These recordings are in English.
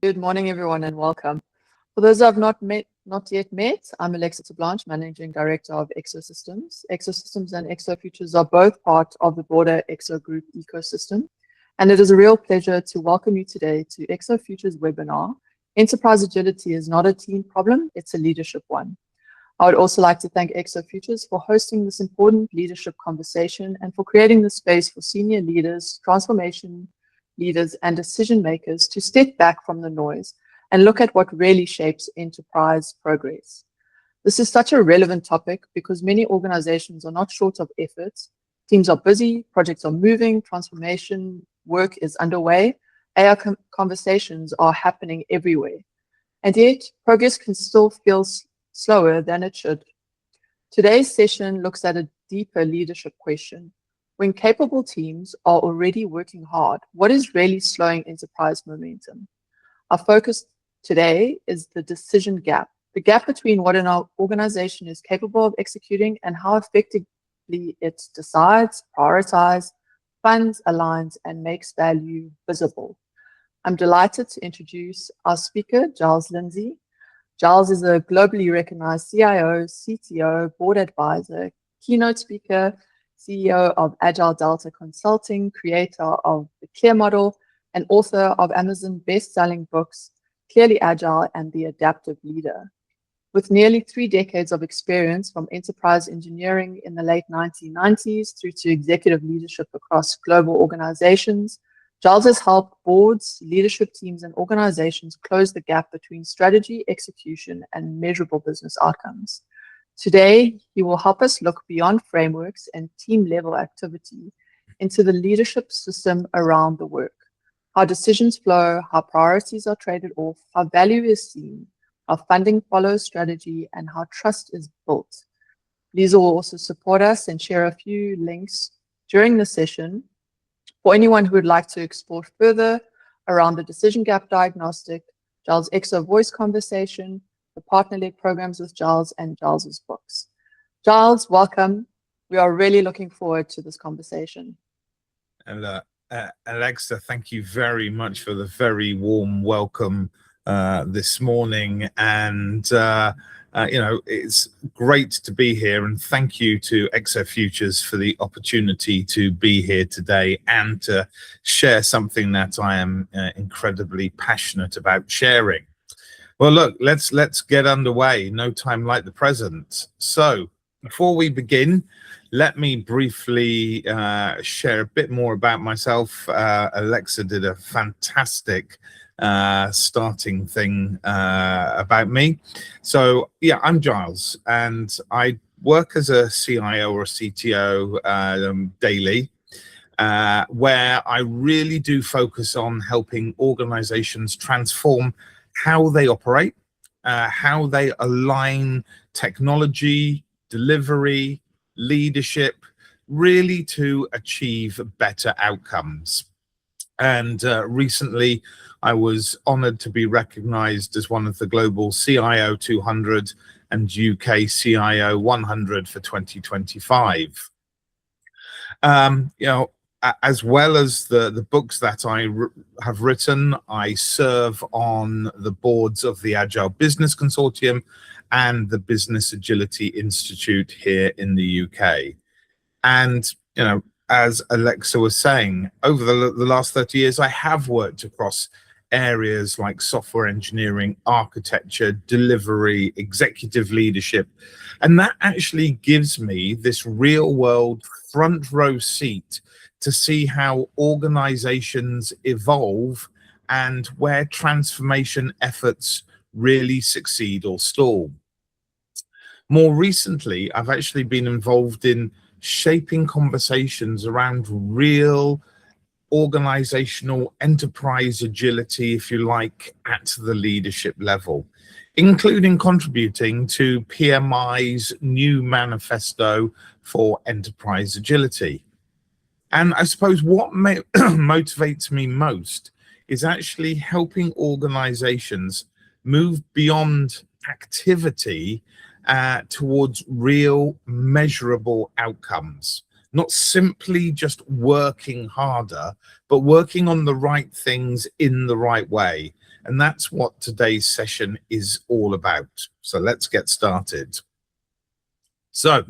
Good morning, everyone, and welcome. For those I've not yet met, I'm Alexa Blanche, Managing Director of ExoSystems. ExoSystems and ExoFutures are both part of the broader Exo Group ecosystem, and it is a real pleasure to welcome you today to ExoFutures webinar. Enterprise agility is not a team problem, it's a leadership one. I would also like to thank ExoFutures for hosting this important leadership conversation and for creating the space for senior leaders, transformation leaders, and decision makers to step back from the noise and look at what really shapes enterprise progress. This is such a relevant topic because many organizations are not short of efforts. Teams are busy, projects are moving, transformation work is underway, AI conversations are happening everywhere. And yet, progress can still feel slower than it should. Today's session looks at a deeper leadership question. When capable teams are already working hard, what is really slowing enterprise momentum? Our focus today is the decision gap, the gap between what an organization is capable of executing and how effectively it decides, prioritizes, funds, aligns, and makes value visible. I'm delighted to introduce our speaker, Giles Lindsay. Giles is a globally recognized CIO, CTO, board advisor, keynote speaker, CEO of Agile Delta Consulting, creator of the Clear Model, and author of Amazon best-selling books, Clearly Agile and The Adaptive Leader. With nearly 3 decades of experience from enterprise engineering in the late 1990s through to executive leadership across global organizations, Giles has helped boards, leadership teams, and organizations close the gap between strategy, execution, and measurable business outcomes. Today, he will help us look beyond frameworks and team-level activity into the leadership system around the work, how decisions flow, how priorities are traded off, how value is seen, how funding follows strategy, and how trust is built. Lisa will also support us and share a few links during the session for anyone who would like to explore further around the decision gap diagnostic, Giles' Exo Voice conversation, the partner-led programs with Giles, and Giles's books. Giles, welcome. We are really looking forward to this conversation. And Alexa, thank you very much for the very warm welcome this morning. And, it's great to be here. And thank you to ExoFutures for the opportunity to be here today and to share something that I am incredibly passionate about sharing. Well, look, let's get underway. No time like the present. So before we begin, let me briefly share a bit more about myself. Alexa did a fantastic starting thing about me. So yeah, I'm Giles, and I work as a CIO or a CTO daily, where I really do focus on helping organizations transform how they operate, how they align technology, delivery, leadership, really to achieve better outcomes. And recently, I was honored to be recognized as one of the global CIO 200 and UK CIO 100 for 2025. As well as the books that I have written, I serve on the boards of the Agile Business Consortium and the Business Agility Institute here in the UK. And, as Alexa was saying, over the last 30 years, I have worked across areas like software engineering, architecture, delivery, executive leadership. And that actually gives me this real world front row seat to see how organizations evolve and where transformation efforts really succeed or stall. More recently, I've actually been involved in shaping conversations around real organizational enterprise agility, if you like, at the leadership level, including contributing to PMI's new manifesto for enterprise agility. And I suppose what motivates me most is actually helping organizations move beyond activity towards real measurable outcomes. Not simply just working harder, but working on the right things in the right way. And that's what today's session is all about. So let's get started. So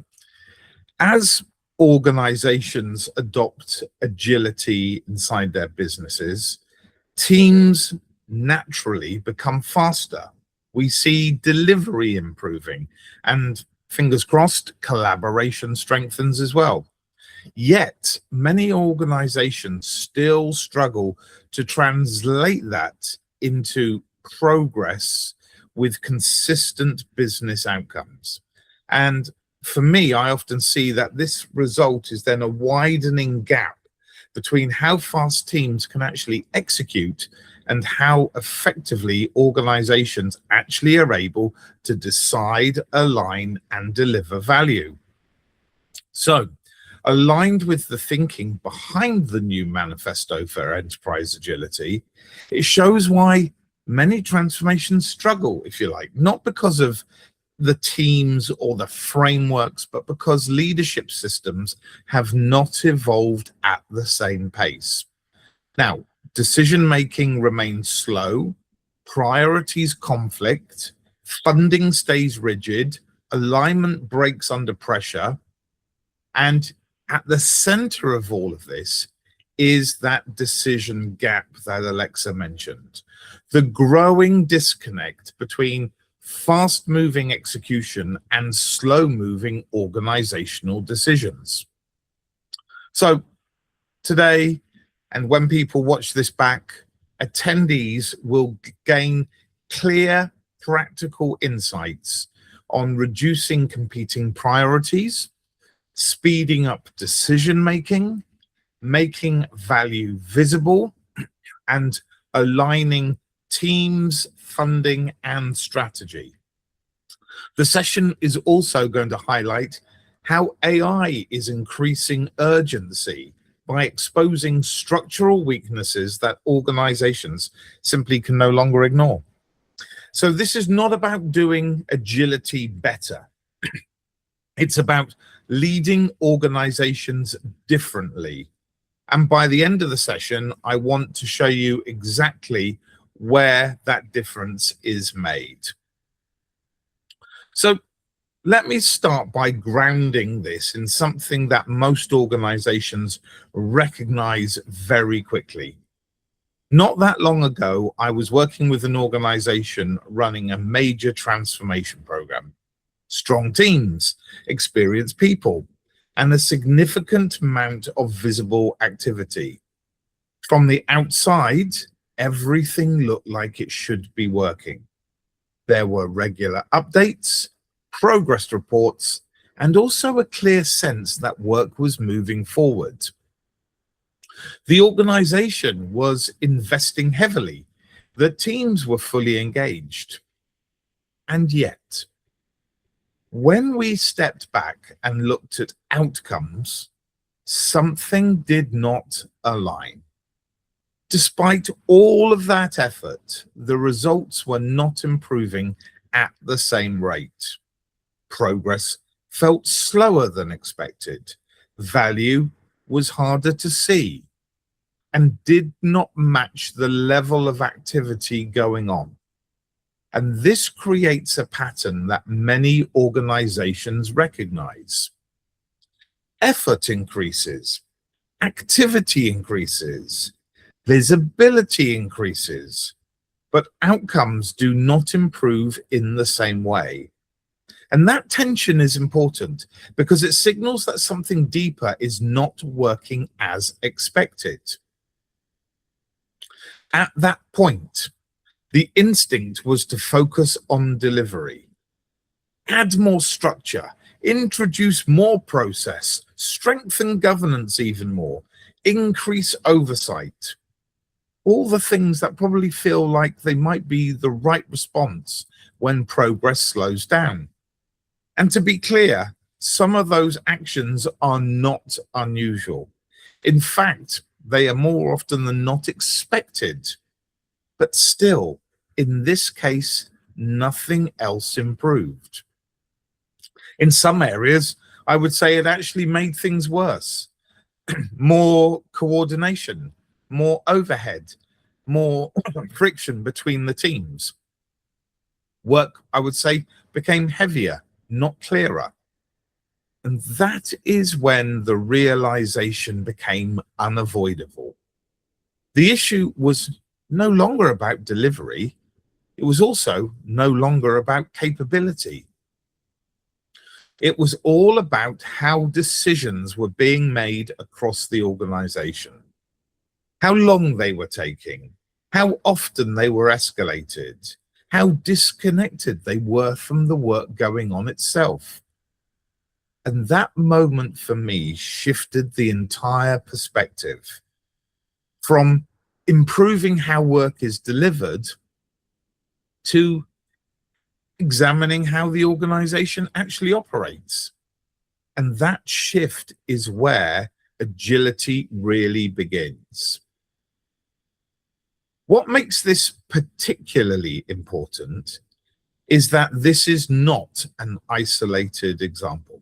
as organizations adopt agility inside their businesses, teams naturally become faster. We see delivery improving, and fingers crossed, collaboration strengthens as well. Yet, many organizations still struggle to translate that into progress with consistent business outcomes. And for me, I often see that this result is then a widening gap between how fast teams can actually execute and how effectively organizations actually are able to decide, align, and deliver value. So, aligned with the thinking behind the new manifesto for enterprise agility, it shows why many transformations struggle, if you like, not because of the teams or the frameworks, but because leadership systems have not evolved at the same pace. Now, decision-making remains slow, priorities conflict, funding stays rigid, alignment breaks under pressure, and at the center of all of this is that decision gap that Alexa mentioned, the growing disconnect between fast-moving execution and slow-moving organizational decisions. So today, and when people watch this back, attendees will gain clear, practical insights on reducing competing priorities, speeding up decision-making, making value visible, and aligning teams, funding, and strategy. The session is also going to highlight how AI is increasing urgency by exposing structural weaknesses that organizations simply can no longer ignore. So this is not about doing agility better. It's about leading organizations differently. And by the end of the session, I want to show you exactly where that difference is made. So let me start by grounding this in something that most organizations recognize very quickly. Not that long ago, I was working with an organization running a major transformation program. Strong teams, experienced people, and a significant amount of visible activity. From the outside, everything looked like it should be working. There were regular updates, progress reports, and also a clear sense that work was moving forward. The organization was investing heavily. The teams were fully engaged. And yet, when we stepped back and looked at outcomes, something did not align. Despite all of that effort, the results were not improving at the same rate. Progress felt slower than expected. Value was harder to see and did not match the level of activity going on. And this creates a pattern that many organizations recognize. Effort increases, activity increases, visibility increases, but outcomes do not improve in the same way. And that tension is important because it signals that something deeper is not working as expected. At that point, the instinct was to focus on delivery, add more structure, introduce more process, strengthen governance even more, increase oversight. All the things that probably feel like they might be the right response when progress slows down. And to be clear, some of those actions are not unusual. In fact, they are more often than not expected. But still, in this case, nothing else improved. In some areas, I would say it actually made things worse. More coordination, more overhead, more friction between the teams. Work, I would say, became heavier, not clearer. And that is when the realization became unavoidable. The issue was no longer about delivery. It was also no longer about capability. It was all about how decisions were being made across the organization, how long they were taking, how often they were escalated, how disconnected they were from the work going on itself. And that moment for me shifted the entire perspective from improving how work is delivered to examining how the organization actually operates. And that shift is where agility really begins. What makes this particularly important is that this is not an isolated example.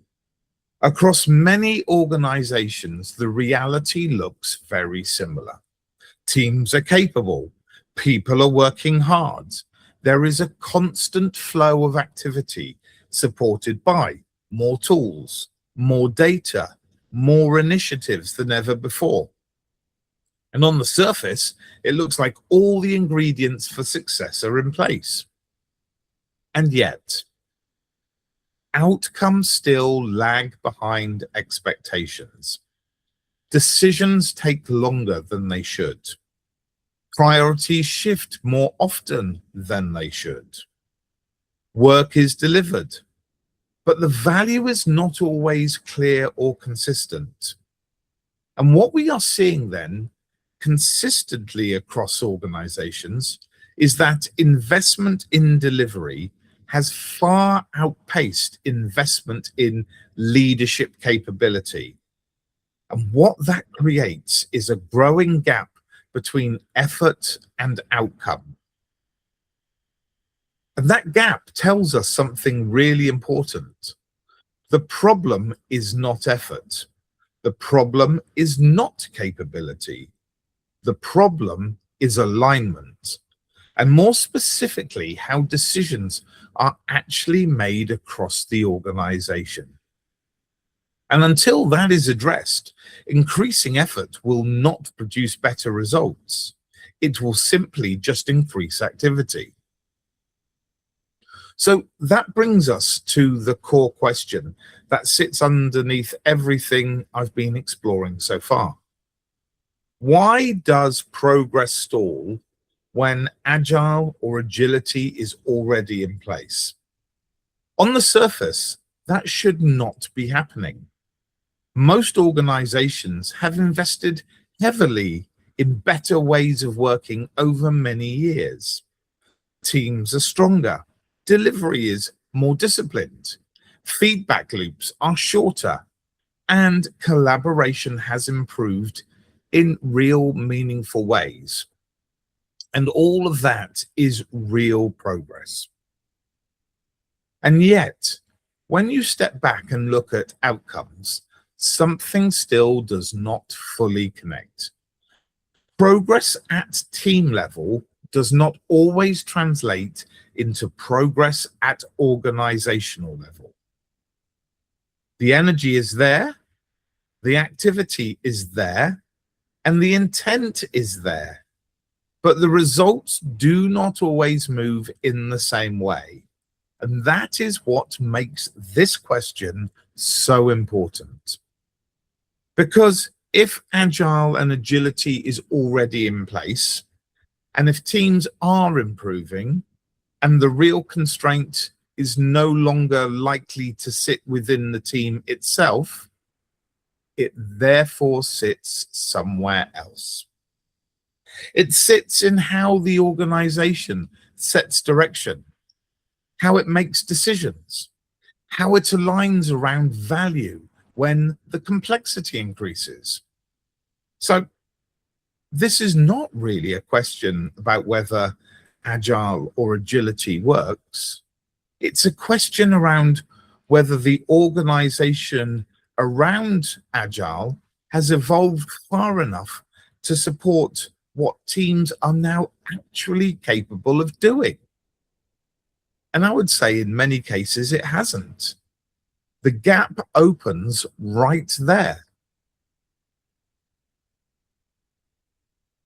Across many organizations, the reality looks very similar. Teams are capable, people are working hard. There is a constant flow of activity supported by more tools, more data, more initiatives than ever before. And on the surface, it looks like all the ingredients for success are in place. And yet, outcomes still lag behind expectations. Decisions take longer than they should. Priorities shift more often than they should. Work is delivered, but the value is not always clear or consistent. And what we are seeing then consistently across organizations is that investment in delivery has far outpaced investment in leadership capability. And what that creates is a growing gap between effort and outcome. And that gap tells us something really important. The problem is not effort. The problem is not capability. The problem is alignment. And more specifically, how decisions are actually made across the organization. And until that is addressed, increasing effort will not produce better results. It will simply just increase activity. So that brings us to the core question that sits underneath everything I've been exploring so far. Why does progress stall when agile or agility is already in place? On the surface, that should not be happening. Most organizations have invested heavily in better ways of working over many years. Teams are stronger, delivery is more disciplined, feedback loops are shorter, and collaboration has improved in real, meaningful ways. And all of that is real progress. And yet, when you step back and look at outcomes, something still does not fully connect. Progress at team level does not always translate into progress at organizational level. The energy is there, the activity is there, and the intent is there, but the results do not always move in the same way. And that is what makes this question so important. Because if agile and agility is already in place, and if teams are improving, and the real constraint is no longer likely to sit within the team itself, it therefore sits somewhere else. It sits in how the organization sets direction, how it makes decisions, how it aligns around value when the complexity increases. So this is not really a question about whether agile or agility works. It's a question around whether the organization around agile has evolved far enough to support what teams are now actually capable of doing. And I would say in many cases it hasn't. The gap opens right there.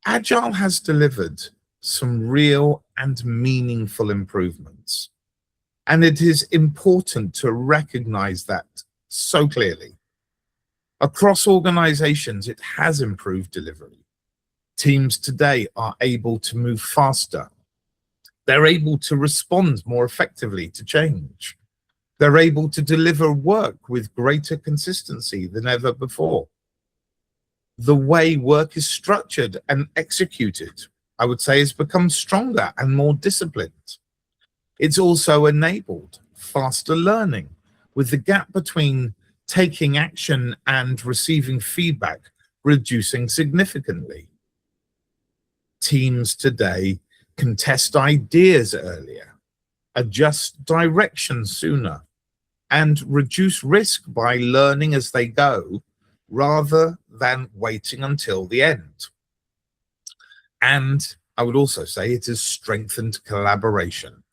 Agile has delivered some real and meaningful improvements. And it is important to recognize that so clearly. Across organizations, it has improved delivery. Teams today are able to move faster. They're able to respond more effectively to change. They're able to deliver work with greater consistency than ever before. The way work is structured and executed, I would say, has become stronger and more disciplined. It's also enabled faster learning, with the gap between taking action and receiving feedback reducing significantly. Teams today can test ideas earlier, adjust direction sooner, and reduce risk by learning as they go rather than waiting until the end. And I would also say it has strengthened collaboration.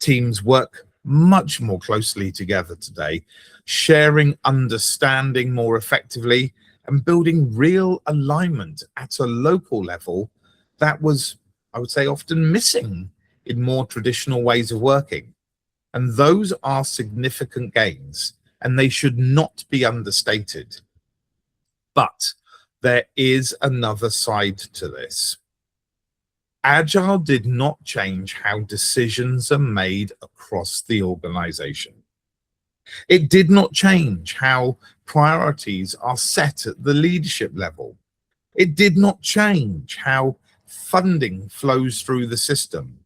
Teams work much more closely together today, sharing understanding more effectively and building real alignment at a local level that was, I would say, often missing in more traditional ways of working. And those are significant gains, and they should not be understated. But there is another side to this. Agile did not change how decisions are made across the organization. It did not change how priorities are set at the leadership level. It did not change how funding flows through the system.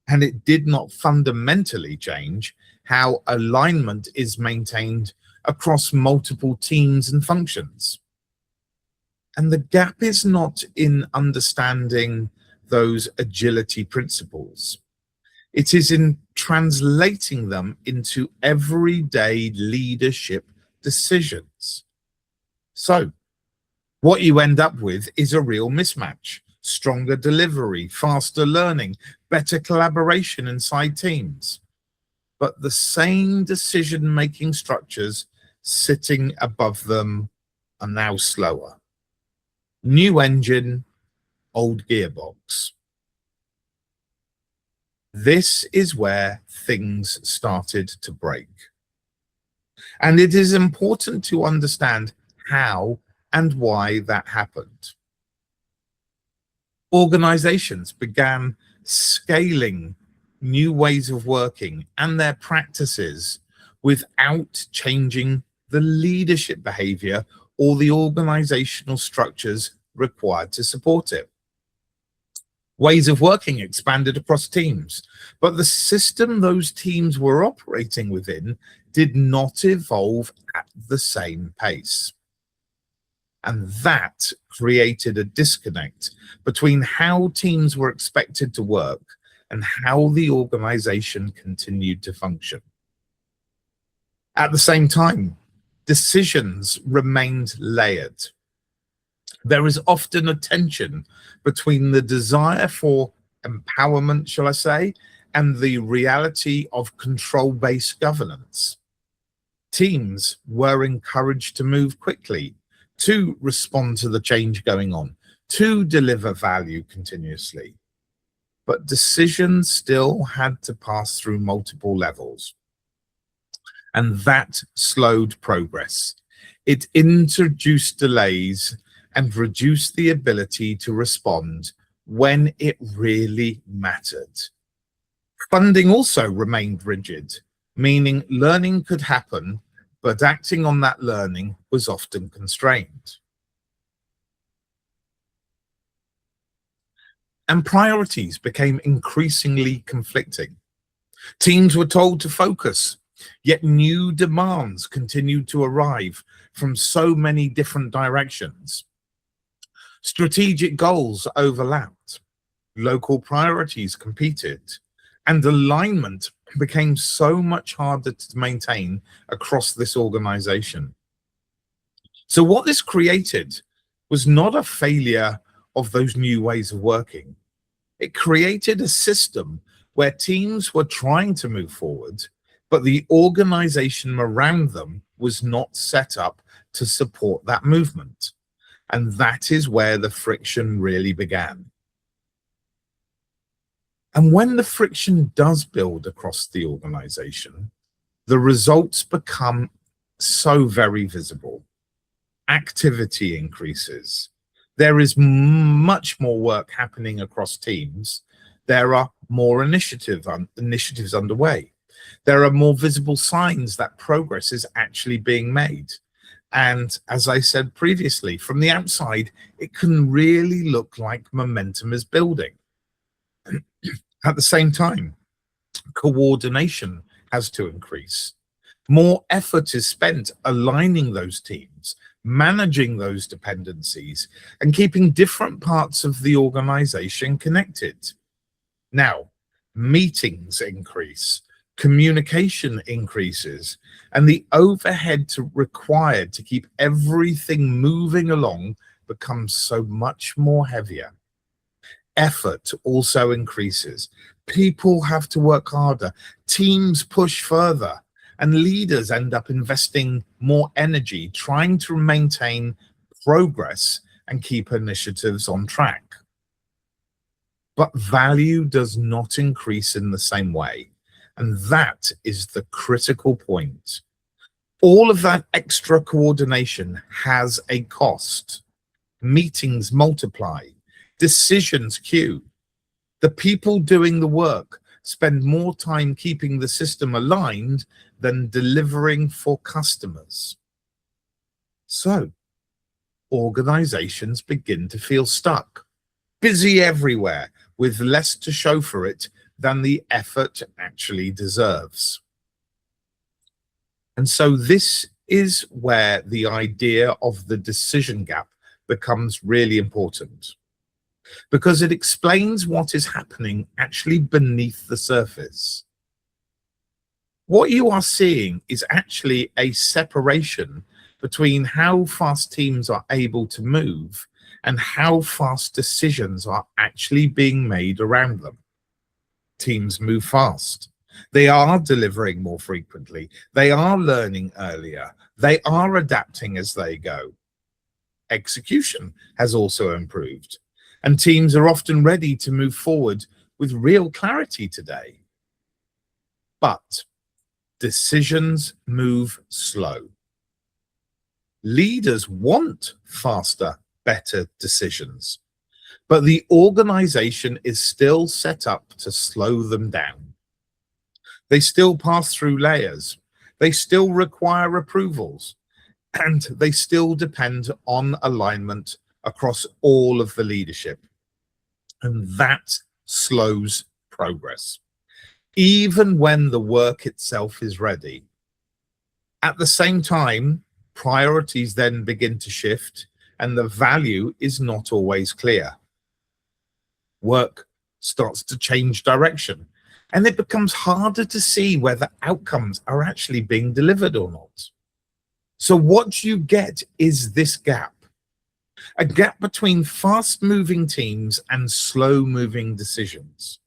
And it did not fundamentally change how alignment is maintained across multiple teams and functions. And the gap is not in understanding those agility principles. It is in translating them into everyday leadership decisions. So what you end up with is a real mismatch. Stronger delivery, faster learning, better collaboration inside teams. But the same decision-making structures sitting above them are now slower. New engine, old gearbox. This is where things started to break. And it is important to understand how and why that happened. Organizations began scaling new ways of working and their practices without changing the leadership behavior or the organizational structures required to support it. Ways of working expanded across teams, but the system those teams were operating within did not evolve at the same pace. And that created a disconnect between how teams were expected to work and how the organization continued to function. At the same time, decisions remained layered. There is often a tension between the desire for empowerment, shall I say, and the reality of control-based governance. Teams were encouraged to move quickly, to respond to the change going on, to deliver value continuously. But decisions still had to pass through multiple levels. And that slowed progress. It introduced delays and reduced the ability to respond when it really mattered. Funding also remained rigid, meaning learning could happen, but acting on that learning was often constrained. And priorities became increasingly conflicting. Teams were told to focus, yet new demands continued to arrive from so many different directions. Strategic goals overlapped, local priorities competed, and alignment became so much harder to maintain across this organization. So what this created was not a failure of those new ways of working. It created a system where teams were trying to move forward, but the organization around them was not set up to support that movement. And that is where the friction really began. And when the friction does build across the organization, the results become so very visible. Activity increases. There is much more work happening across teams. There are more initiatives underway. There are more visible signs that progress is actually being made. And as I said previously, from the outside, it can really look like momentum is building. At the same time, coordination has to increase. More effort is spent aligning those teams, managing those dependencies, and keeping different parts of the organization connected. Now, meetings increase, communication increases, and the overhead required to keep everything moving along becomes so much more heavier. Effort also increases. People have to work harder, teams push further, and leaders end up investing more energy trying to maintain progress and keep initiatives on track. But value does not increase in the same way. And that is the critical point. All of that extra coordination has a cost. Meetings multiply, decisions queue. The people doing the work spend more time keeping the system aligned than delivering for customers. So, organizations begin to feel stuck, busy everywhere, with less to show for it than the effort actually deserves. And so this is where the idea of the decision gap becomes really important, because it explains what is happening actually beneath the surface. What you are seeing is actually a separation between how fast teams are able to move and how fast decisions are actually being made around them. Teams move fast. They are delivering more frequently. They are learning earlier. They are adapting as they go. Execution has also improved, and teams are often ready to move forward with real clarity today. But decisions move slow. Leaders want faster, better decisions, but the organization is still set up to slow them down. They still pass through layers. They still require approvals, and they still depend on alignment across all of the leadership. And that slows progress, even when the work itself is ready. At the same time, priorities then begin to shift, and the value is not always clear. Work starts to change direction, and it becomes harder to see whether outcomes are actually being delivered or not. So what you get is this gap, a gap between fast-moving teams and slow-moving decisions,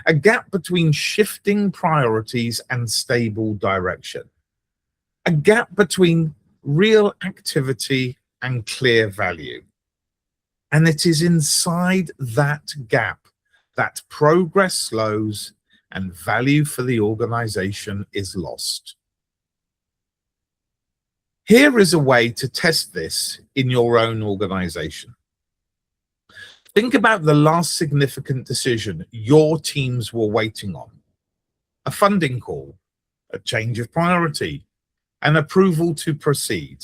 a gap between shifting priorities and stable direction, a gap between real activity and clear value. And it is inside that gap that progress slows and value for the organization is lost. Here is a way to test this in your own organization. Think about the last significant decision your teams were waiting on: a funding call, a change of priority, an approval to proceed.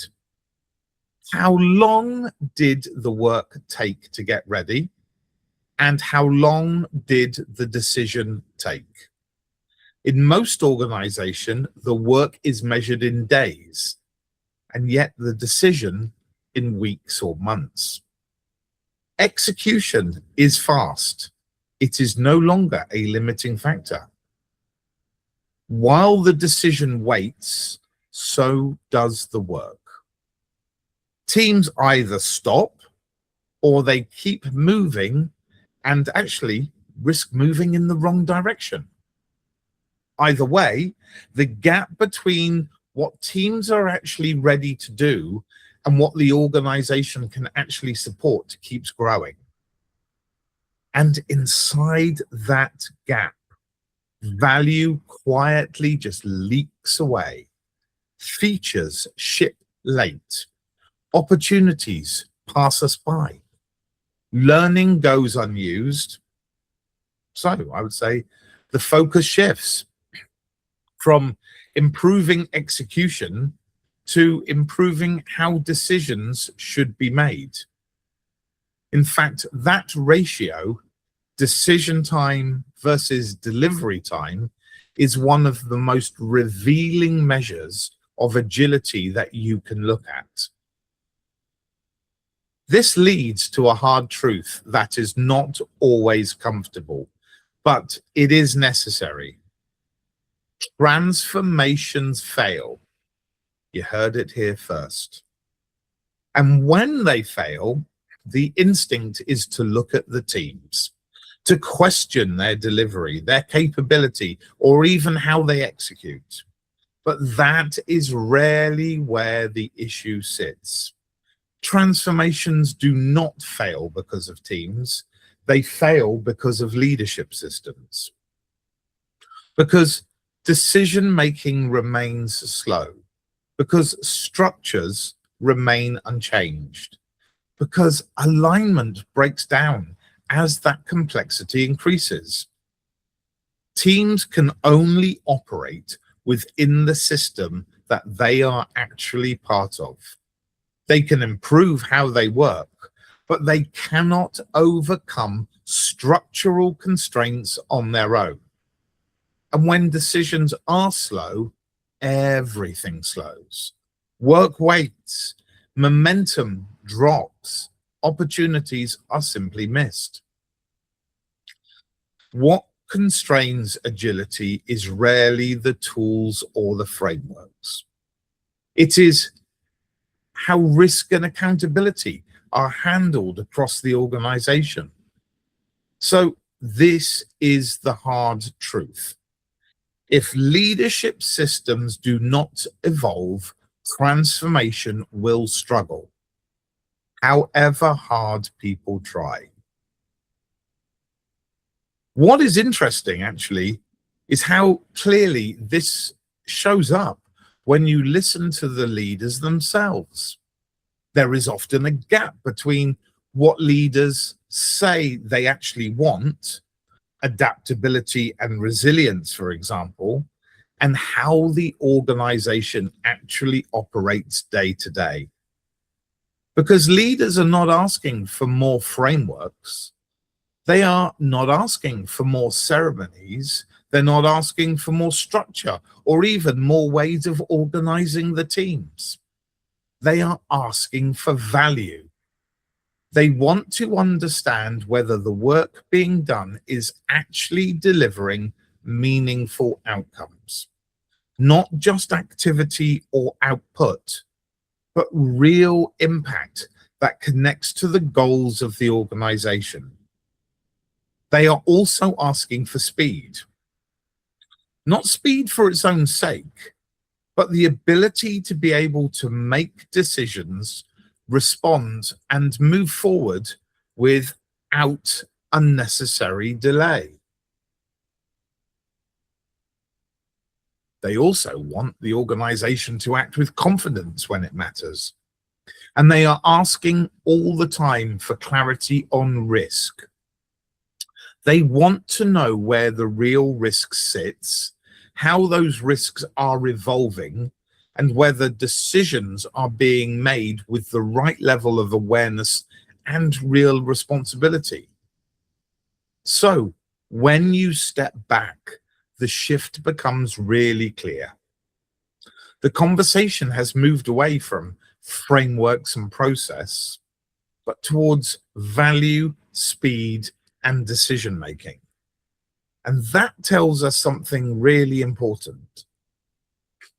How long did the work take to get ready? And how long did the decision take? In most organizations, the work is measured in days, and yet the decision in weeks or months. Execution is fast. It is no longer a limiting factor. While the decision waits, so does the work. Teams either stop or they keep moving and actually risk moving in the wrong direction. Either way, the gap between what teams are actually ready to do and what the organization can actually support keeps growing. And inside that gap, value quietly just leaks away. Features ship late. Opportunities pass us by. Learning goes unused. So I would say the focus shifts from improving execution to improving how decisions should be made. In fact, that ratio, decision time versus delivery time, is one of the most revealing measures of agility that you can look at. This leads to a hard truth that is not always comfortable, but it is necessary. Transformations fail. You heard it here first. And when they fail, the instinct is to look at the teams, to question their delivery, their capability, or even how they execute. But that is rarely where the issue sits. Transformations do not fail because of teams. They fail because of leadership systems. Because decision-making remains slow. Because structures remain unchanged. Because alignment breaks down as that complexity increases. Teams can only operate within the system that they are actually part of. They can improve how they work, but they cannot overcome structural constraints on their own. And when decisions are slow, everything slows. Work waits, momentum drops, opportunities are simply missed. What constrains agility is rarely the tools or the frameworks. It is how risk and accountability are handled across the organization. So this is the hard truth. If leadership systems do not evolve, transformation will struggle, however hard people try. What is interesting, actually, is how clearly this shows up when you listen to the leaders themselves. There is often a gap between what leaders say they actually want, adaptability and resilience, for example, and how the organization actually operates day to day. Because leaders are not asking for more frameworks. They are not asking for more ceremonies. They're not asking for more structure or even more ways of organizing the teams. They are asking for value. They want to understand whether the work being done is actually delivering meaningful outcomes. Not just activity or output, but real impact that connects to the goals of the organization. They are also asking for speed. Not speed for its own sake, but the ability to be able to make decisions, respond, and move forward without unnecessary delay. They also want the organization to act with confidence when it matters. And they are asking all the time for clarity on risk. They want to know where the real risk sits, how those risks are evolving, and whether decisions are being made with the right level of awareness and real responsibility. So, when you step back, the shift becomes really clear. The conversation has moved away from frameworks and process, but towards value, speed, and decision making. And that tells us something really important.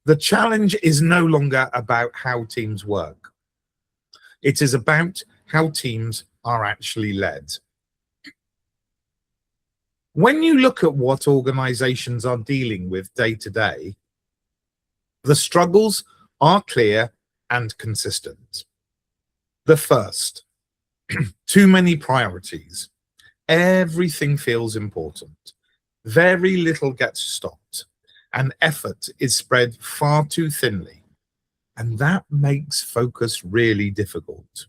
The challenge is no longer about how teams work. It is about how teams are actually led. When you look at what organizations are dealing with day to day, the struggles are clear and consistent. The first, too many priorities. Everything feels important. Very little gets stopped, and effort is spread far too thinly. And that makes focus really difficult.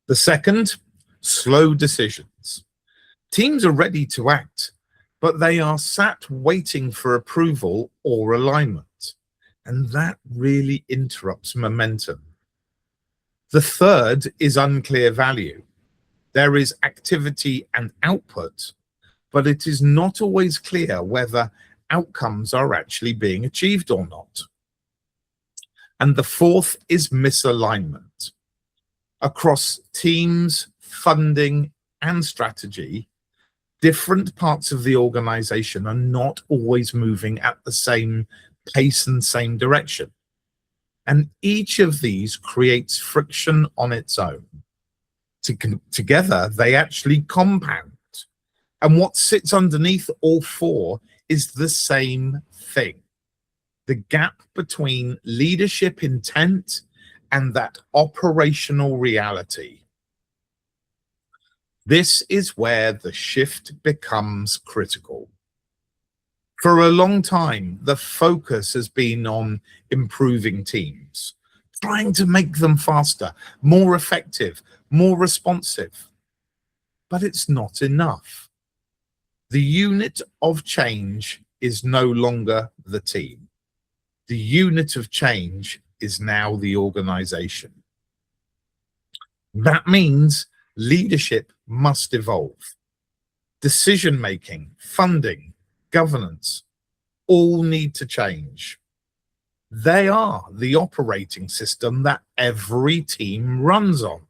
The second, slow decisions. Teams are ready to act, but they are sat waiting for approval or alignment. And that really interrupts momentum. The third is unclear value. There is activity and output, but it is not always clear whether outcomes are actually being achieved or not. And the fourth is misalignment. Across teams, funding, and strategy, different parts of the organization are not always moving at the same pace and same direction. And each of these creates friction on its own. Together, they actually compound. And what sits underneath all four is the same thing: the gap between leadership intent and that operational reality. This is where the shift becomes critical. For a long time, the focus has been on improving teams, trying to make them faster, more effective, more responsive. But it's not enough. The unit of change is no longer the team. The unit of change is now the organization. That means leadership must evolve. Decision-making, funding, governance, all need to change. They are the operating system that every team runs on.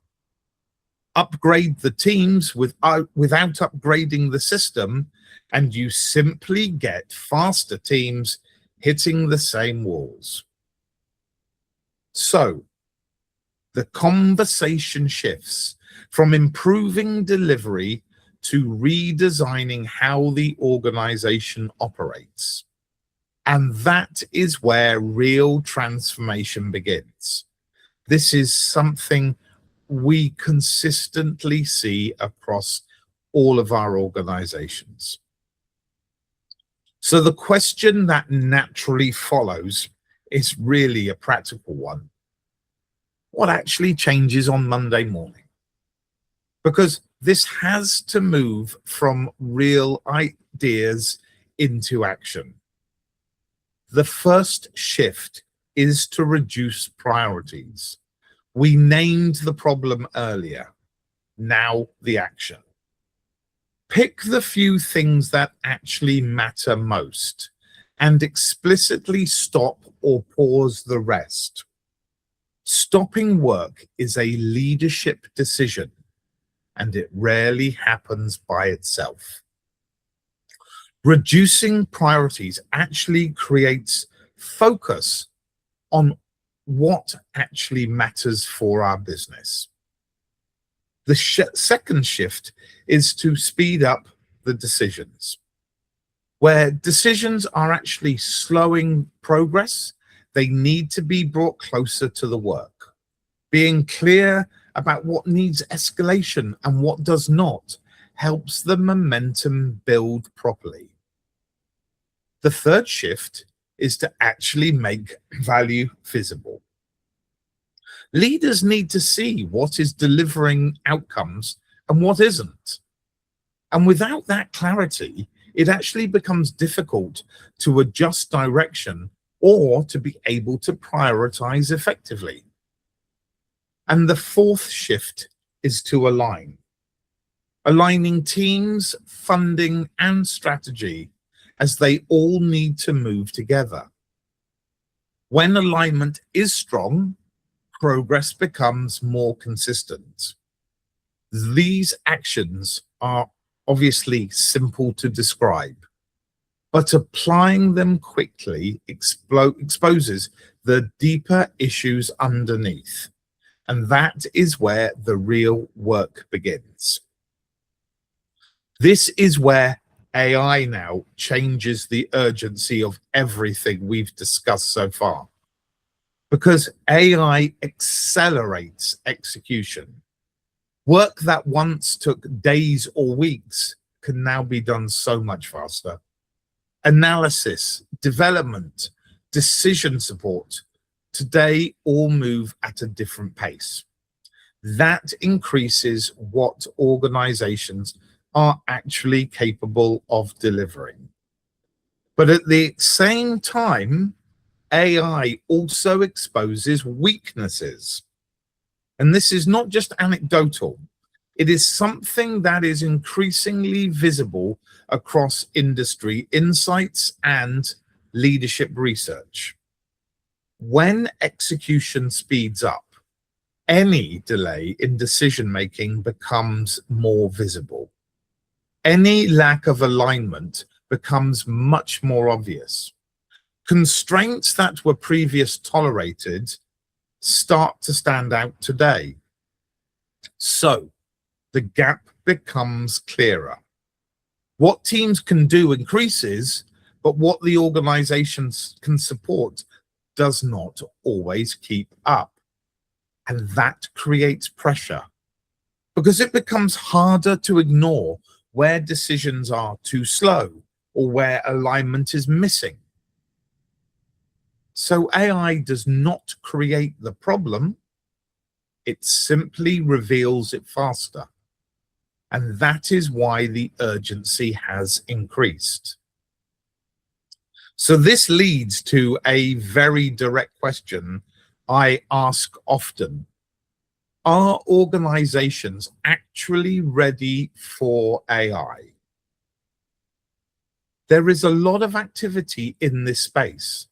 Upgrade the teams without upgrading the system, and you simply get faster teams hitting the same walls. So, the conversation shifts from improving delivery to redesigning how the organization operates. And that is where real transformation begins. This is something we consistently see across all of our organizations. So the question that naturally follows is really a practical one. What actually changes on Monday morning? Because this has to move from real ideas into action. The first shift is to reduce priorities. We named the problem earlier. Now the action. Pick the few things that actually matter most and explicitly stop or pause the rest. Stopping work is a leadership decision, and it rarely happens by itself. Reducing priorities actually creates focus on what actually matters for our business. The second shift is to speed up the decisions. Where decisions are actually slowing progress, they need to be brought closer to the work. Being clear about what needs escalation and what does not helps the momentum build properly. The third shift is to actually make value visible. Leaders need to see what is delivering outcomes and what isn't. And without that clarity, it actually becomes difficult to adjust direction or to be able to prioritize effectively. And the fourth shift is to align. Aligning teams, funding, and strategy as they all need to move together. When alignment is strong, progress becomes more consistent. These actions are obviously simple to describe, but applying them quickly exposes the deeper issues underneath. And that is where the real work begins. This is where AI now changes the urgency of everything we've discussed so far, because AI accelerates execution. Work that once took days or weeks can now be done so much faster. Analysis, development, decision support, today all move at a different pace. That increases what organizations are actually capable of delivering. But at the same time, AI also exposes weaknesses. And this is not just anecdotal. It is something that is increasingly visible across industry insights and leadership research. When execution speeds up, any delay in decision-making becomes more visible. Any lack of alignment becomes much more obvious. Constraints that were previously tolerated start to stand out today. So the gap becomes clearer. What teams can do increases, but what the organizations can support does not always keep up. And that creates pressure because it becomes harder to ignore where decisions are too slow or where alignment is missing. So AI does not create the problem, it simply reveals it faster. And that is why the urgency has increased. So this leads to a very direct question I ask often. Are organizations actually ready for AI? There is a lot of activity in this space.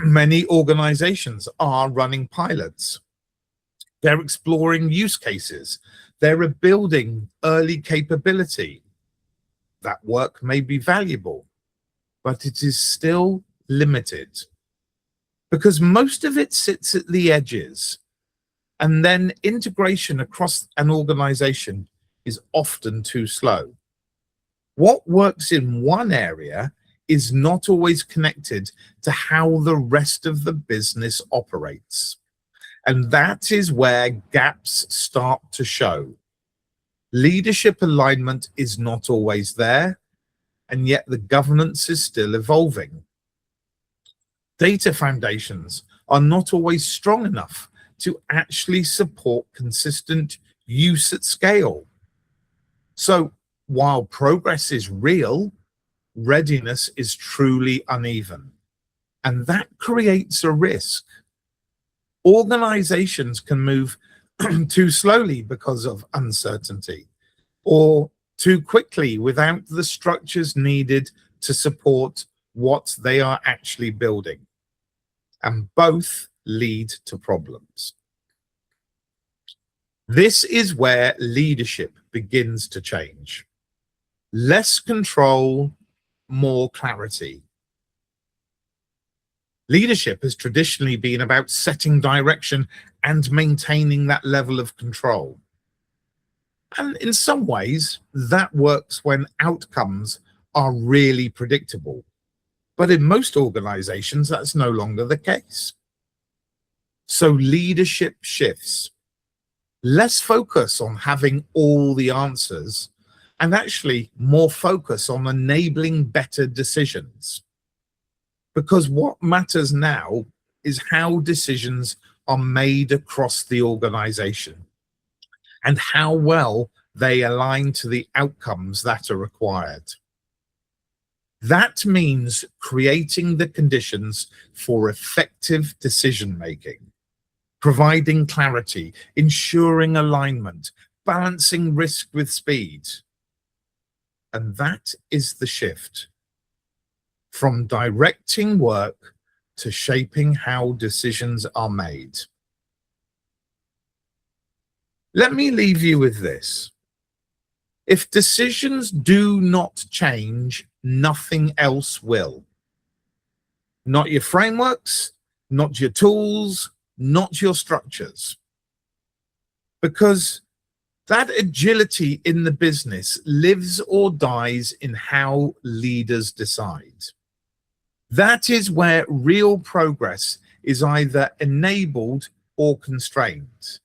Many organizations are running pilots. They're exploring use cases. They're building early capability. That work may be valuable, but it is still limited because most of it sits at the edges, and then integration across an organization is often too slow. What works in one area is not always connected to how the rest of the business operates. And that is where gaps start to show. Leadership alignment is not always there, and yet the governance is still evolving. Data foundations are not always strong enough to actually support consistent use at scale. So while progress is real, readiness is truly uneven, and that creates a risk. Organizations can move too slowly because of uncertainty, or too quickly without the structures needed to support what they are actually building. And both lead to problems. This is where leadership begins to change. Less control, more clarity. Leadership has traditionally been about setting direction and maintaining that level of control. And in some ways, that works when outcomes are really predictable. But in most organizations, that's no longer the case. So leadership shifts. Less focus on having all the answers, and actually more focus on enabling better decisions. Because what matters now is how decisions are made across the organization and how well they align to the outcomes that are required. That means creating the conditions for effective decision-making, providing clarity, ensuring alignment, balancing risk with speed. And that is the shift from directing work to shaping how decisions are made. Let me leave you with this. If decisions do not change, nothing else will. Not your frameworks, not your tools, not your structures. because that agility in the business lives or dies in how leaders decide. That is where real progress is either enabled or constrained.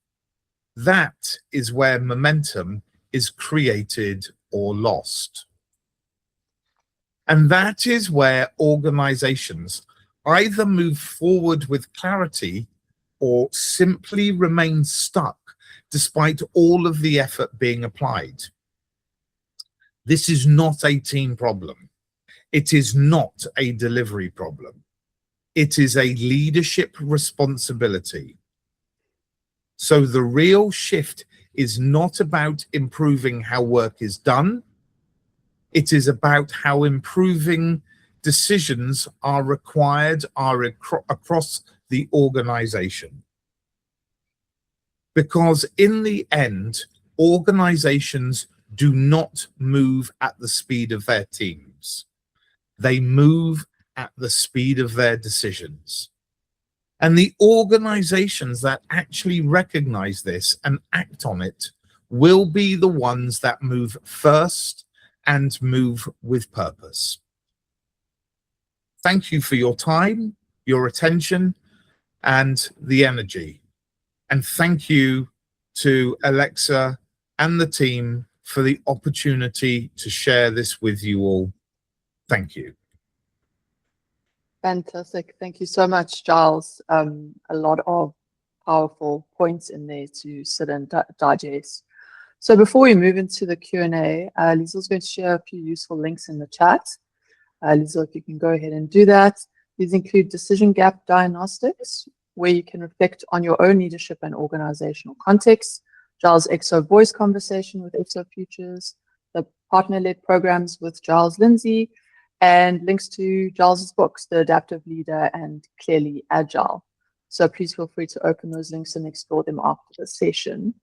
That is where momentum is created or lost. And that is where organizations either move forward with clarity or simply remain stuck despite all of the effort being applied. This is not a team problem. It is not a delivery problem. It is a leadership responsibility. So the real shift is not about improving how work is done. It is about how improving decisions are required across the organization. Because in the end, organizations do not move at the speed of their teams. They move at the speed of their decisions. And the organizations that actually recognize this and act on it will be the ones that move first and move with purpose. Thank you for your time, your attention, and the energy. And thank you to Alexa and the team for the opportunity to share this with you all. Thank you. Fantastic. Thank you so much, Giles. A lot of powerful points in there to sit and digest. So before we move into the Q&A, Liesel's going to share a few useful links in the chat. Liesel, if you can go ahead and do that. These include decision gap diagnostics, where you can reflect on your own leadership and organizational context, Giles' Exo voice conversation with ExoFutures, the partner-led programs with Giles Lindsay, and links to Giles' books, The Adaptive Leader and Clearly Agile. So please feel free to open those links and explore them after the session.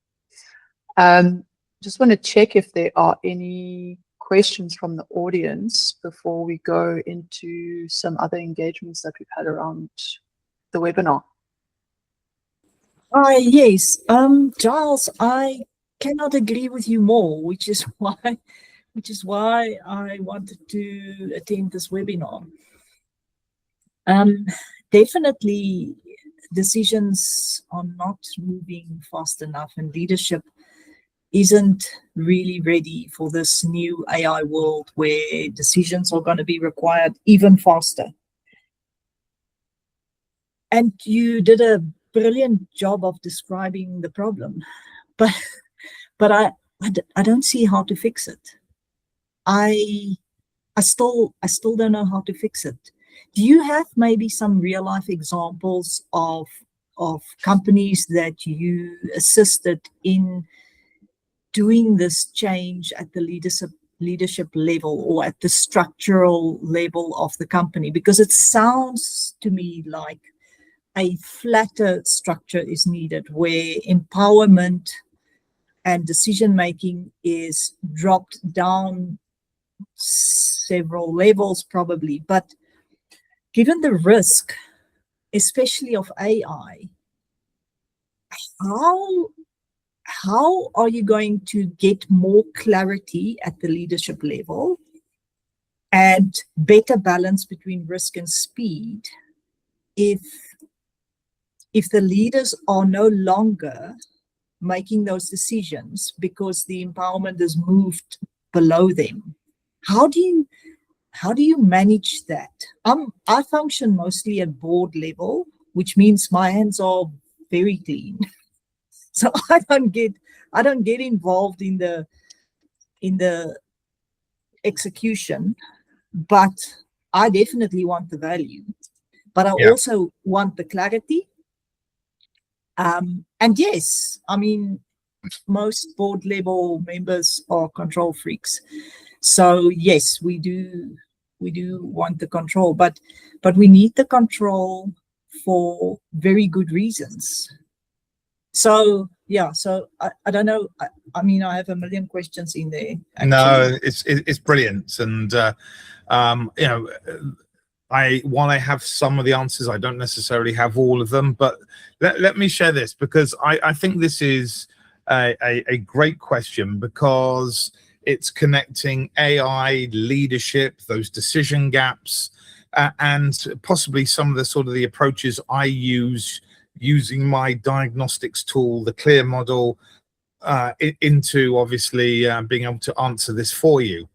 Just want to check if there are any questions from the audience before we go into some other engagements that we've had around the webinar. Yes, Giles, I cannot agree with you more, which is why I wanted to attend this webinar. Definitely, decisions are not moving fast enough, and leadership isn't really ready for this new AI world where decisions are going to be required even faster. And you did a brilliant job of describing the problem, but I don't see how to fix it. I still don't know how to fix it. Do you have maybe some real life examples of companies that you assisted in doing this change at the leadership level or at the structural level of the company? Because it sounds to me like a flatter structure is needed, where empowerment and decision making is dropped down several levels probably. But given the risk, especially of AI, how are you going to get more clarity at the leadership level and better balance between risk and speed if the leaders are no longer making those decisions because the empowerment is moved below them? How do you manage that? I function mostly at board level, which means my hands are very clean. So I don't get involved in the execution, but I definitely want the value. But I also want the clarity. And yes, I mean, most board level members are control freaks. So yes, we do want the control, but we need the control for very good reasons. So yeah, so I don't know. I mean, I have a million questions in there. Actually. No, it's brilliant, and you know, while I have some of the answers, I don't necessarily have all of them. But let me share this, because I think this is a great question, because it's connecting AI, leadership, those decision gaps, and possibly some of the sort of the approaches I use using my diagnostics tool, the Clear model, into obviously being able to answer this for you.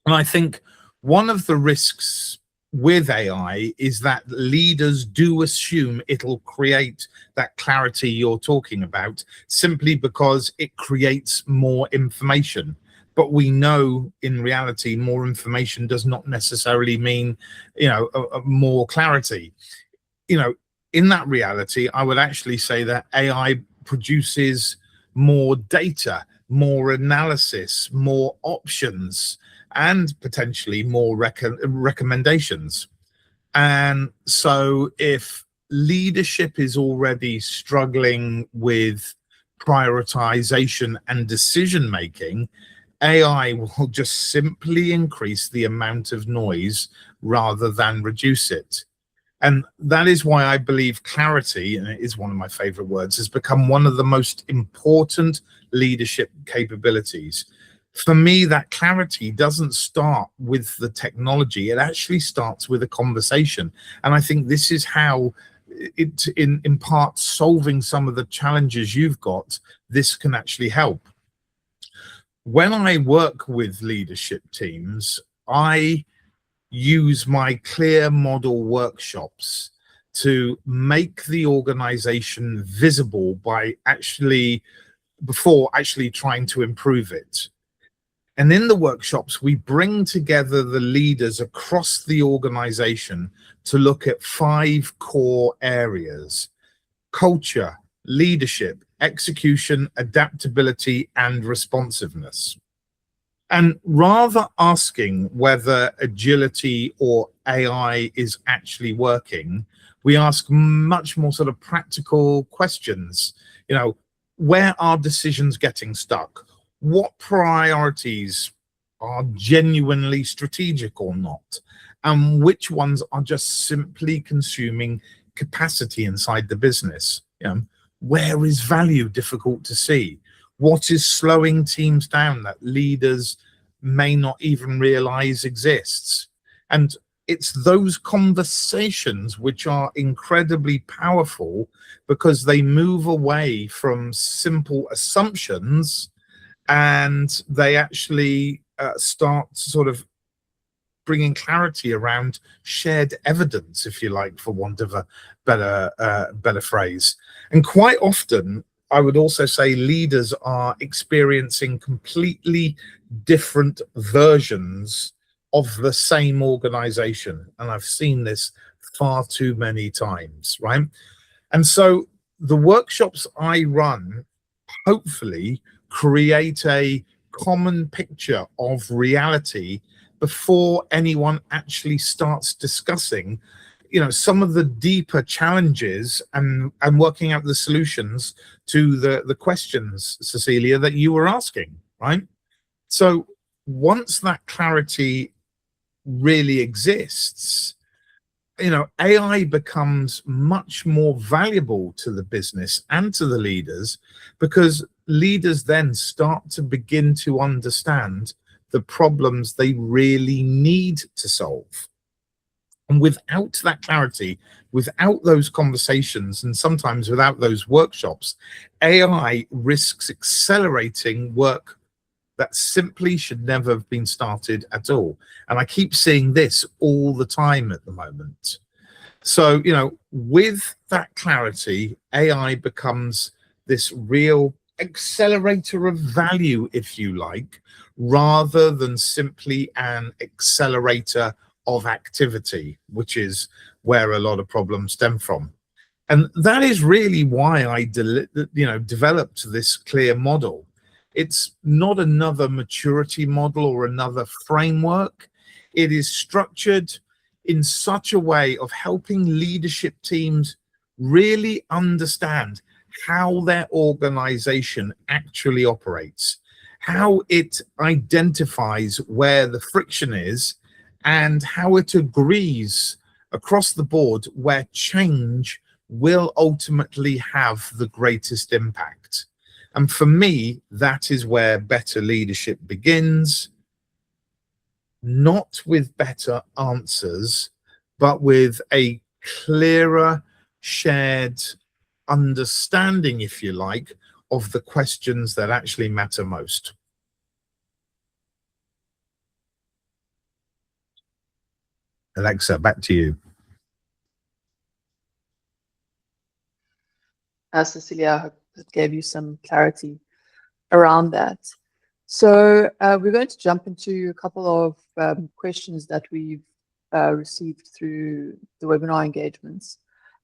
And I think one of the risks with AI is that leaders do assume it'll create that clarity you're talking about, simply because it creates more information. But we know in reality, more information does not necessarily mean, more clarity. In that reality, I would actually say that AI produces more data, more analysis, more options, and potentially more recommendations. And so if leadership is already struggling with prioritization and decision making, AI will just simply increase the amount of noise rather than reduce it. And that is why I believe clarity, and it is one of my favorite words, has become one of the most important leadership capabilities. For me, that clarity doesn't start with the technology. It actually starts with a conversation. And I think this is how it, in part, solving some of the challenges you've got, this can actually help. When I work with leadership teams, I use my Clear model workshops to make the organization visible before actually trying to improve it. And in the workshops, we bring together the leaders across the organization to look at 5 core areas: culture, leadership, execution, adaptability, and responsiveness. And rather asking whether agility or AI is actually working, we ask much more sort of practical questions. Where are decisions getting stuck? What priorities are genuinely strategic or not? And which ones are just simply consuming capacity inside the business? Where is value difficult to see? What is slowing teams down that leaders may not even realize exists? And it's those conversations which are incredibly powerful, because they move away from simple assumptions and they actually start sort of bringing clarity around shared evidence, if you like, for want of a better phrase. And quite often, I would also say leaders are experiencing completely different versions of the same organization. And I've seen this far too many times, right? And so the workshops I run hopefully create a common picture of reality before anyone actually starts discussing some of the deeper challenges and working out the solutions to the questions, Cecilia, that you were asking, right? So once that clarity really exists, AI becomes much more valuable to the business and to the leaders, because leaders then start to begin to understand the problems they really need to solve. And without that clarity, without those conversations, and sometimes without those workshops, AI risks accelerating work that simply should never have been started at all. And I keep seeing this all the time at the moment. So, with that clarity, AI becomes this real accelerator of value, if you like, rather than simply an accelerator of activity, which is where a lot of problems stem from. And that is really why I developed this Clear model. It's not another maturity model or another framework. It is structured in such a way of helping leadership teams really understand how their organization actually operates, how it identifies where the friction is, and how it agrees across the board where change will ultimately have the greatest impact. And for me, that is where better leadership begins, not with better answers, but with a clearer, shared understanding, if you like, of the questions that actually matter most. Alexa, back to you. Cecilia, I hope it gave you some clarity around that. So we're going to jump into a couple of questions that we've received through the webinar engagements.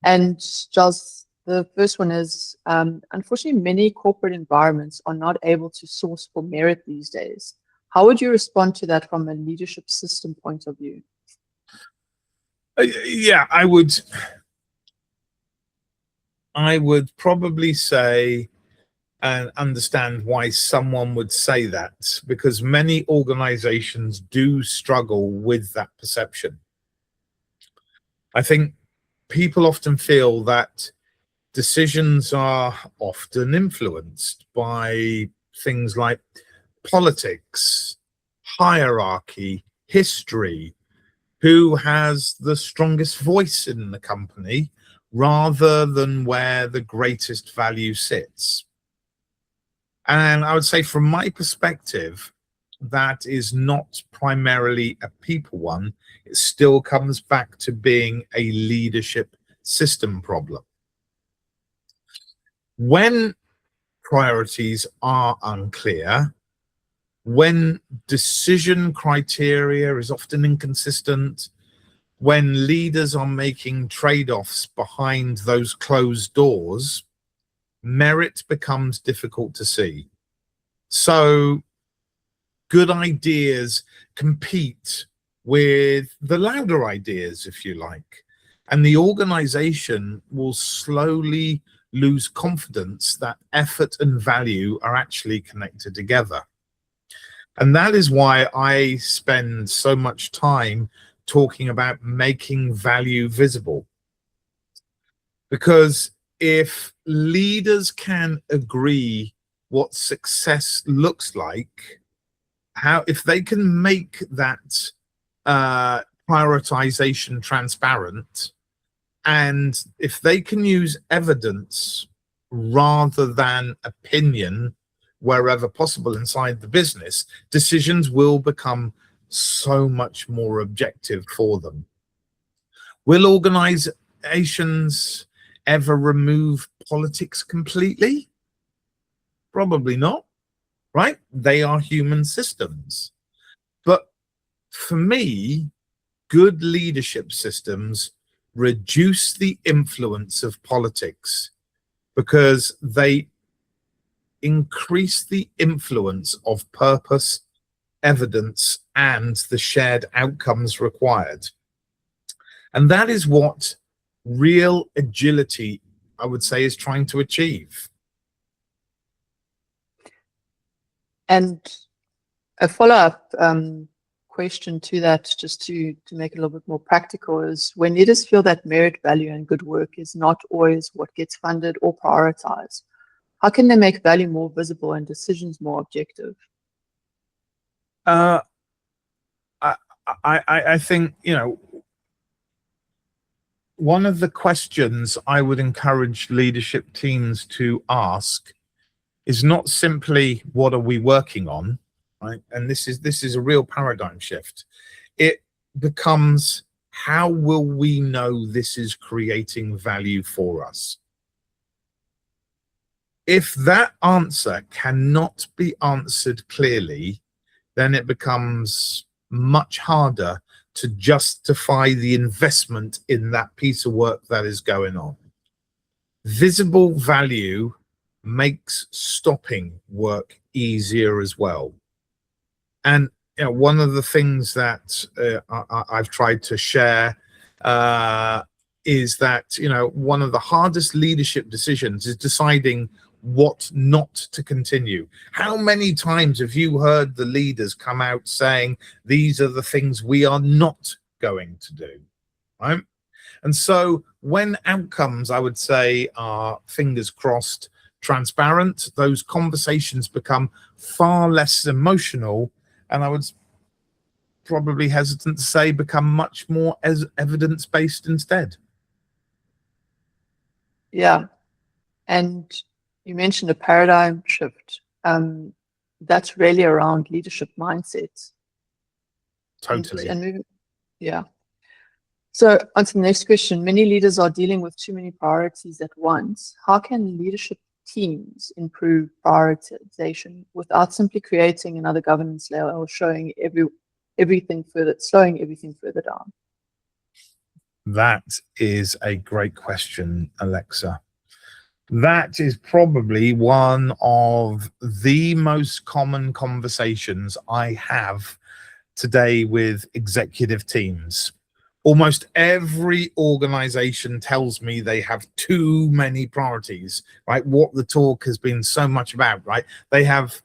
And Giles, the first one is, unfortunately, many corporate environments are not able to source for merit these days. How would you respond to that from a leadership system point of view? Yeah, I would probably say and understand why someone would say that, because many organizations do struggle with that perception. I think people often feel that decisions are often influenced by things like politics, hierarchy, history, who has the strongest voice in the company, rather than where the greatest value sits. And I would say, from my perspective, that is not primarily a people one. It still comes back to being a leadership system problem. When priorities are unclear, when decision criteria is often inconsistent, when leaders are making trade-offs behind those closed doors, merit becomes difficult to see. So good ideas compete with the louder ideas, if you like, and the organization will slowly lose confidence that effort and value are actually connected together. And that is why I spend so much time talking about making value visible. Because if leaders can agree what success looks like, if they can make that prioritization transparent, and if they can use evidence rather than opinion wherever possible inside the business, decisions will become so much more objective for them. Will organizations ever remove politics completely? Probably not, right? They are human systems. But for me, good leadership systems reduce the influence of politics because they increase the influence of purpose, evidence, and the shared outcomes required. And that is what real agility, I would say, is trying to achieve. And a follow-up question to that, just to make it a little bit more practical, is when leaders feel that merit, value, and good work is not always what gets funded or prioritized, how can they make value more visible and decisions more objective? I think, one of the questions I would encourage leadership teams to ask is not simply what are we working on, right? And this is a real paradigm shift. It becomes, how will we know this is creating value for us? If that answer cannot be answered clearly, then it becomes much harder to justify the investment in that piece of work that is going on. Visible value makes stopping work easier as well. And one of the things that I've tried to share is that one of the hardest leadership decisions is deciding what not to continue. How many times have you heard the leaders come out saying these are the things we are not going to do, right? And so when outcomes, I would say, are fingers crossed, transparent, those conversations become far less emotional, and I would probably hesitant to say become much more as evidence-based instead. Yeah. And you mentioned a paradigm shift. That's really around leadership mindsets. Totally. And moving, yeah. So on to the next question. Many leaders are dealing with too many priorities at once. How can leadership teams improve prioritization without simply creating another governance layer or slowing everything further down? That is a great question, Alexa. That is probably one of the most common conversations I have today with executive teams. Almost every organization tells me they have too many priorities, right? What the talk has been so much about, right? They have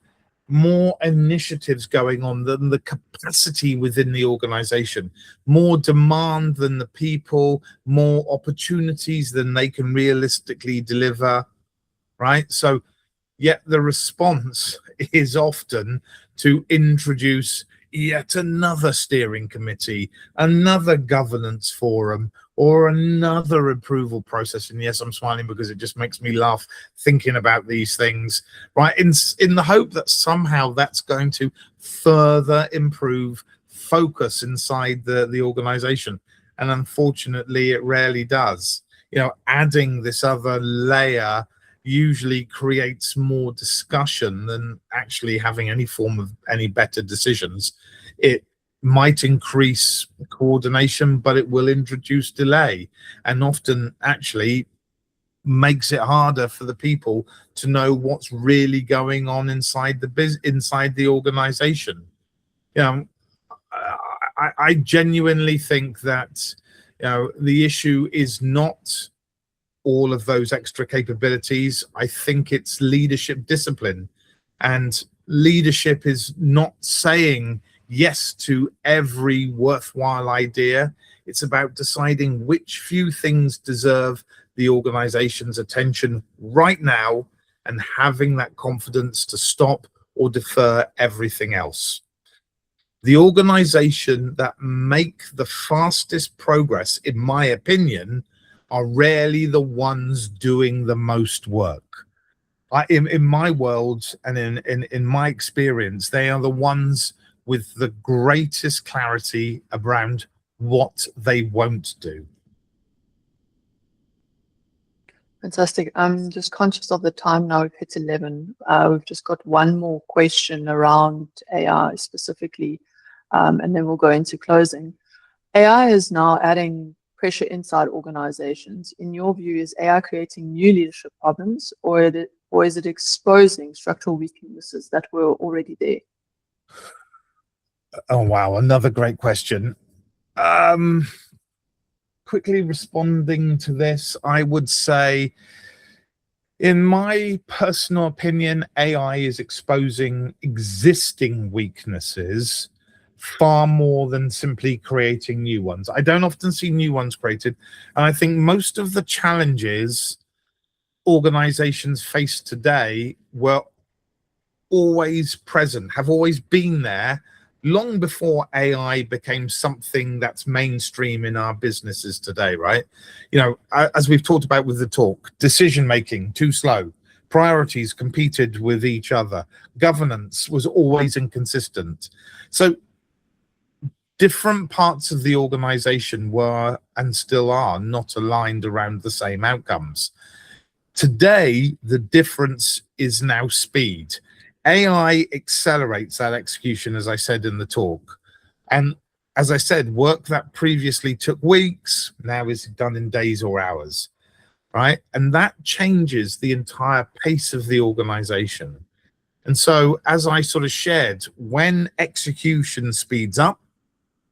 more initiatives going on than the capacity within the organization, more demand than the people, more opportunities than they can realistically deliver, right? So yet the response is often to introduce yet another steering committee, another governance forum, or another approval process. And yes, I'm smiling because it just makes me laugh thinking about these things, right? In the hope that somehow that's going to further improve focus inside the organization. And unfortunately, it rarely does. You know, adding this other layer usually creates more discussion than actually having any form of any better decisions. It might increase coordination, but it will introduce delay, and often actually makes it harder for the people to know what's really going on inside the organization. You know, I genuinely think that, you know, the issue is not all of those extra capabilities. I think it's leadership discipline, and leadership is not saying yes to every worthwhile idea. It's about deciding which few things deserve the organization's attention right now and having that confidence to stop or defer everything else. The organization that make the fastest progress, in my opinion, are rarely the ones doing the most work. In my world and in my experience, they are the ones with the greatest clarity around what they won't do. Fantastic. I'm just conscious of the time now. We've hit 11. We've just got one more question around AI specifically, and then we'll go into closing. AI is now adding pressure inside organizations. In your view, is AI creating new leadership problems, or is it exposing structural weaknesses that were already there? Oh, wow. Another great question. Quickly responding to this, I would say, in my personal opinion, AI is exposing existing weaknesses far more than simply creating new ones. I don't often see new ones created, and I think most of the challenges organizations face today were always present, have always been there long before AI became something that's mainstream in our businesses today, right? You know, as we've talked about with the talk, decision making too slow, priorities competed with each other, governance was always inconsistent. So different parts of the organization were and still are not aligned around the same outcomes. Today, the difference is now speed. AI accelerates that execution, as I said in the talk. And as I said, work that previously took weeks now is done in days or hours, right? And that changes the entire pace of the organization. And so, as I sort of shared, when execution speeds up,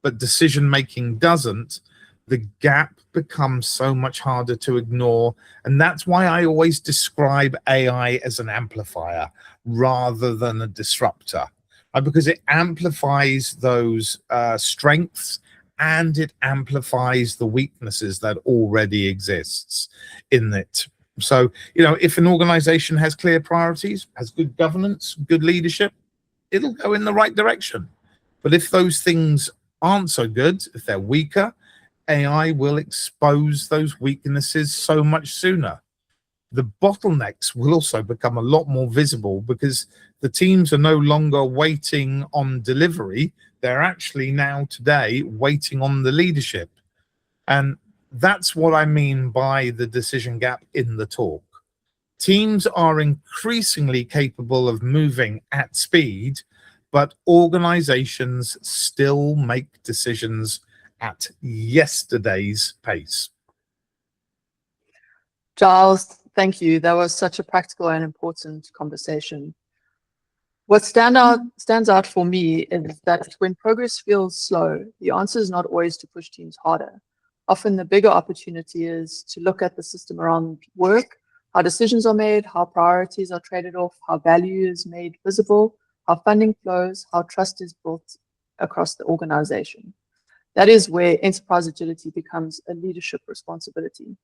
but decision making doesn't, the gap becomes so much harder to ignore. And that's why I always describe AI as an amplifier rather than a disruptor, because it amplifies those strengths and it amplifies the weaknesses that already exists in it. So, you know, if an organization has clear priorities, has good governance, good leadership, it'll go in the right direction. But if those things aren't so good, if they're weaker, AI will expose those weaknesses so much sooner. The bottlenecks will also become a lot more visible because the teams are no longer waiting on delivery. They're actually now today waiting on the leadership. And that's what I mean by the decision gap in the talk. Teams are increasingly capable of moving at speed, but organizations still make decisions at yesterday's pace. Giles, thank you. That was such a practical and important conversation. What stands out for me is that when progress feels slow, the answer is not always to push teams harder. Often the bigger opportunity is to look at the system around work, how decisions are made, how priorities are traded off, how value is made visible, how funding flows, how trust is built across the organization. That is where enterprise agility becomes a leadership responsibility.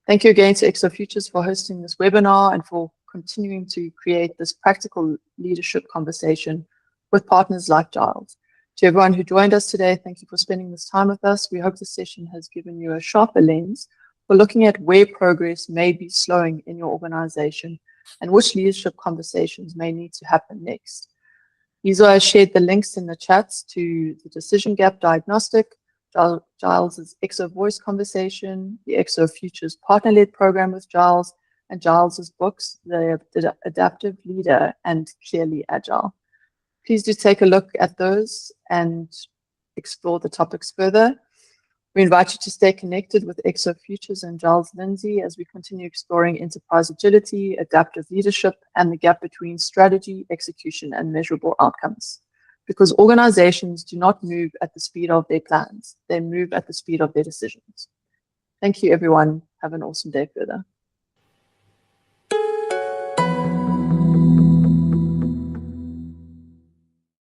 Thank you again to ExoFutures for hosting this webinar and for continuing to create this practical leadership conversation with partners like Giles. To everyone who joined us today, thank you for spending this time with us. We hope this session has given you a sharper lens for looking at where progress may be slowing in your organization and which leadership conversations may need to happen next. Izo has shared the links in the chats to the Decision Gap Diagnostic, Giles's Exo Voice conversation, the ExoFutures partner-led program with Giles, and Giles's books, The Adaptive Leader and Clearly Agile. Please do take a look at those and explore the topics further. We invite you to stay connected with ExoFutures and Giles Lindsay as we continue exploring enterprise agility, adaptive leadership, and the gap between strategy, execution, and measurable outcomes. Because organizations do not move at the speed of their plans, they move at the speed of their decisions. Thank you, everyone. Have an awesome day further.